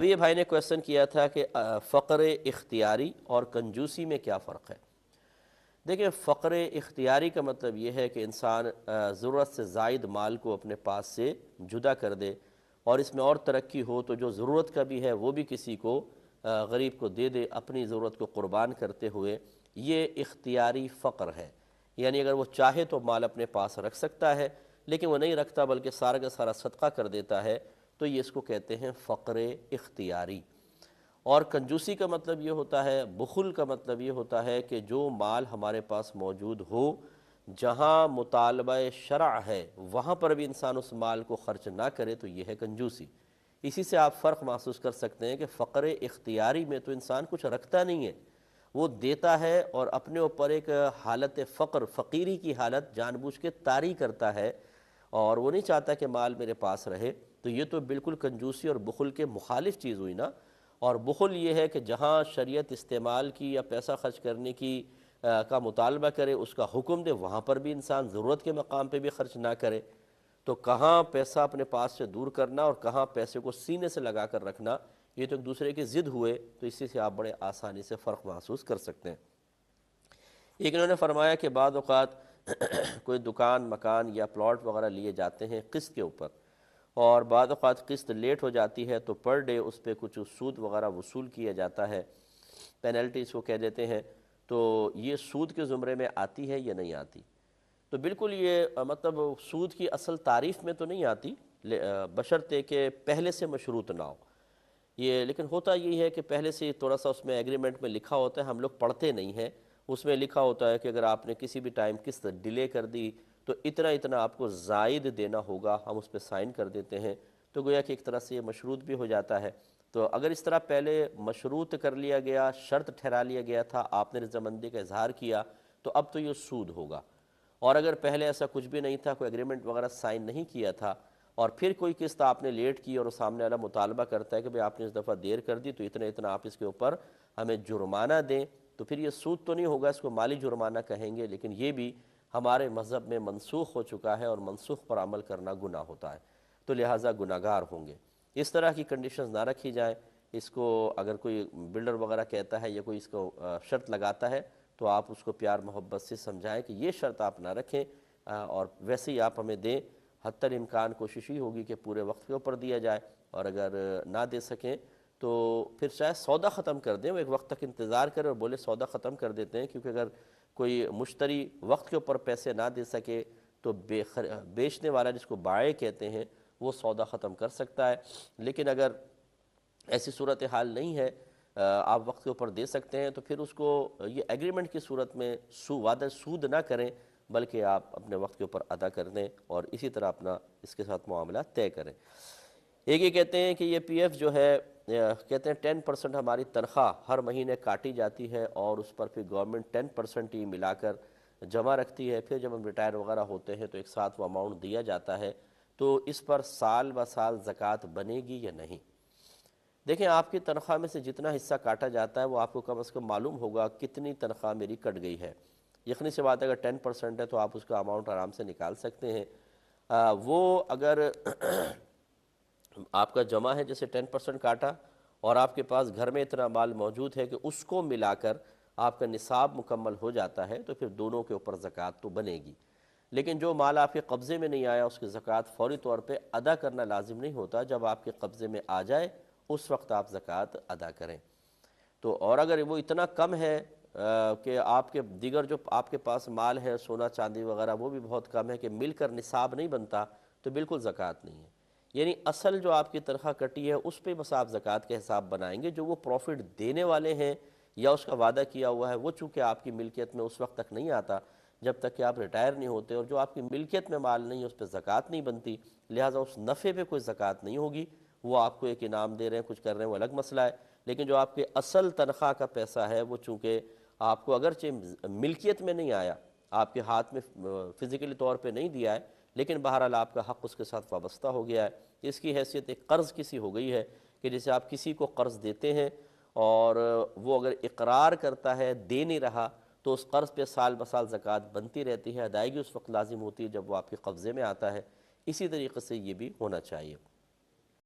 یہ بھائی نے کویسچن کیا تھا کہ فقر اختیاری اور کنجوسی میں کیا فرق ہے؟ دیکھیں، فقر اختیاری کا مطلب یہ ہے کہ انسان ضرورت سے زائد مال کو اپنے پاس سے جدا کر دے، اور اس میں اور ترقی ہو تو جو ضرورت کا بھی ہے وہ بھی کسی کو غریب کو دے دے، اپنی ضرورت کو قربان کرتے ہوئے۔ یہ اختیاری فقر ہے، یعنی اگر وہ چاہے تو مال اپنے پاس رکھ سکتا ہے، لیکن وہ نہیں رکھتا بلکہ سارا کا سارا صدقہ کر دیتا ہے، تو یہ اس کو کہتے ہیں فقر اختیاری۔ اور کنجوسی کا مطلب یہ ہوتا ہے، بخل کا مطلب یہ ہوتا ہے کہ جو مال ہمارے پاس موجود ہو، جہاں مطالبہ شرع ہے وہاں پر بھی انسان اس مال کو خرچ نہ کرے، تو یہ ہے کنجوسی۔ اسی سے آپ فرق محسوس کر سکتے ہیں کہ فقر اختیاری میں تو انسان کچھ رکھتا نہیں ہے، وہ دیتا ہے اور اپنے اوپر ایک حالت فقیری کی حالت جان بوجھ کے طاری کرتا ہے، اور وہ نہیں چاہتا کہ مال میرے پاس رہے۔ تو یہ تو بالکل کنجوسی اور بخل کے مخالف چیز ہوئی نا۔ اور بخل یہ ہے کہ جہاں شریعت استعمال کی یا پیسہ خرچ کرنے کی کا مطالبہ کرے، اس کا حکم دے، وہاں پر بھی انسان ضرورت کے مقام پہ بھی خرچ نہ کرے، تو کہاں پیسہ اپنے پاس سے دور کرنا اور کہاں پیسے کو سینے سے لگا کر رکھنا، یہ تو ایک دوسرے کی ضد ہوئے، تو اسی سے آپ بڑے آسانی سے فرق محسوس کر سکتے ہیں۔ ایک انہوں نے فرمایا کہ بعض اوقات کوئی دکان مکان یا پلاٹ وغیرہ لیے جاتے ہیں قسط کے اوپر، اور بعض اوقات قسط لیٹ ہو جاتی ہے تو پر ڈے اس پہ کچھ سود وغیرہ وصول کیا جاتا ہے، پینلٹی اس کو کہہ دیتے ہیں، تو یہ سود کے زمرے میں آتی ہے یا نہیں آتی؟ تو بالکل یہ مطلب سود کی اصل تعریف میں تو نہیں آتی، بشرطے کہ پہلے سے مشروط نہ ہو یہ، لیکن ہوتا یہ ہے کہ پہلے سے تھوڑا سا اس میں ایگریمنٹ میں لکھا ہوتا ہے، ہم لوگ پڑھتے نہیں ہیں، اس میں لکھا ہوتا ہے کہ اگر آپ نے کسی بھی ٹائم قسط ڈیلے کر دی تو اتنا اتنا آپ کو زائد دینا ہوگا، ہم اس پہ سائن کر دیتے ہیں، تو گویا کہ ایک طرح سے یہ مشروط بھی ہو جاتا ہے۔ تو اگر اس طرح پہلے مشروط کر لیا گیا، شرط ٹھہرا لیا گیا تھا، آپ نے رضامندی کا اظہار کیا، تو اب تو یہ سود ہوگا۔ اور اگر پہلے ایسا کچھ بھی نہیں تھا، کوئی ایگریمنٹ وغیرہ سائن نہیں کیا تھا، اور پھر کوئی قسط آپ نے لیٹ کی اور سامنے والا مطالبہ کرتا ہے کہ بھئی آپ نے اس دفعہ دیر کر دی تو اتنا اتنا آپ اس کے اوپر ہمیں جرمانہ دیں، تو پھر یہ سود تو نہیں ہوگا، اس کو مالی جرمانہ کہیں گے، لیکن یہ بھی ہمارے مذہب میں منسوخ ہو چکا ہے، اور منسوخ پر عمل کرنا گناہ ہوتا ہے، تو لہٰذا گناہگار ہوں گے۔ اس طرح کی کنڈیشنز نہ رکھی جائیں۔ اس کو اگر کوئی بلڈر وغیرہ کہتا ہے یا کوئی اس کو شرط لگاتا ہے تو آپ اس کو پیار محبت سے سمجھائیں کہ یہ شرط آپ نہ رکھیں، اور ویسے ہی آپ ہمیں دیں۔ حتی الامکان کوشش ہی ہوگی کہ پورے وقت کے اوپر دیا جائے، اور اگر نہ دے سکیں تو پھر شاید سودا ختم کر دیں، وہ ایک وقت تک انتظار کریں اور بولے سودا ختم کر دیتے ہیں، کیونکہ اگر کوئی مشتری وقت کے اوپر پیسے نہ دے سکے تو بیچنے والا جس کو بائع کہتے ہیں وہ سودا ختم کر سکتا ہے۔ لیکن اگر ایسی صورتحال نہیں ہے، آپ وقت کے اوپر دے سکتے ہیں، تو پھر اس کو یہ ایگریمنٹ کی صورت میں وعدہ سود نہ کریں، بلکہ آپ اپنے وقت کے اوپر ادا کر دیں اور اسی طرح اپنا اس کے ساتھ معاملہ طے کریں۔ ایک یہ کہتے ہیں کہ یہ پی ایف جو ہے، کہتے ہیں 10% ہماری تنخواہ ہر مہینے کاٹی جاتی ہے، اور اس پر پھر گورنمنٹ 10% ہی ملا کر جمع رکھتی ہے، پھر جب ہم ریٹائر وغیرہ ہوتے ہیں تو ایک ساتھ وہ اماؤنٹ دیا جاتا ہے، تو اس پر سال بہ سال زکوٰۃ بنے گی یا نہیں؟ دیکھیں، آپ کی تنخواہ میں سے جتنا حصہ کاٹا جاتا ہے وہ آپ کو کم از کم معلوم ہوگا کتنی تنخواہ میری کٹ گئی ہے۔ یقینی سی بات ہے، اگر 10% ہے تو آپ اس کا اماؤنٹ آرام سے نکال سکتے ہیں۔ وہ اگر آپ کا جمع ہے جیسے 10% کاٹا، اور آپ کے پاس گھر میں اتنا مال موجود ہے کہ اس کو ملا کر آپ کا نصاب مکمل ہو جاتا ہے، تو پھر دونوں کے اوپر زکوٰۃ تو بنے گی۔ لیکن جو مال آپ کے قبضے میں نہیں آیا، اس کی زکوٰۃ فوری طور پہ ادا کرنا لازم نہیں ہوتا، جب آپ کے قبضے میں آ جائے اس وقت آپ زکوٰۃ ادا کریں۔ تو اور اگر وہ اتنا کم ہے کہ آپ کے دیگر جو آپ کے پاس مال ہے، سونا چاندی وغیرہ، وہ بھی بہت کم ہے کہ مل کر نصاب نہیں بنتا، تو بالکل زکوٰۃ نہیں ہے۔ یعنی اصل جو آپ کی تنخواہ کٹی ہے اس پہ بس آپ زکوٰۃ کے حساب بنائیں گے، جو وہ پروفٹ دینے والے ہیں یا اس کا وعدہ کیا ہوا ہے، وہ چونکہ آپ کی ملکیت میں اس وقت تک نہیں آتا جب تک کہ آپ ریٹائر نہیں ہوتے، اور جو آپ کی ملکیت میں مال نہیں ہے اس پہ زکوٰۃ نہیں بنتی، لہٰذا اس نفع پہ کوئی زکوٰۃ نہیں ہوگی۔ وہ آپ کو ایک انعام دے رہے ہیں، کچھ کر رہے ہیں، وہ الگ مسئلہ ہے، لیکن جو آپ کے اصل تنخواہ کا پیسہ ہے وہ چونکہ آپ کو اگرچہ ملکیت میں نہیں آیا، آپ کے ہاتھ میں فزیکلی طور پہ نہیں دیا ہے، لیکن بہرحال آپ کا حق اس کے ساتھ وابستہ ہو گیا ہے۔ اس کی حیثیت ایک قرض کسی ہو گئی ہے، کہ جیسے آپ کسی کو قرض دیتے ہیں اور وہ اگر اقرار کرتا ہے دے نہیں رہا، تو اس قرض پہ سال بہ سال زکوٰۃ بنتی رہتی ہے، ادائیگی اس وقت لازم ہوتی ہے جب وہ آپ کے قبضے میں آتا ہے۔ اسی طریقے سے یہ بھی ہونا چاہیے۔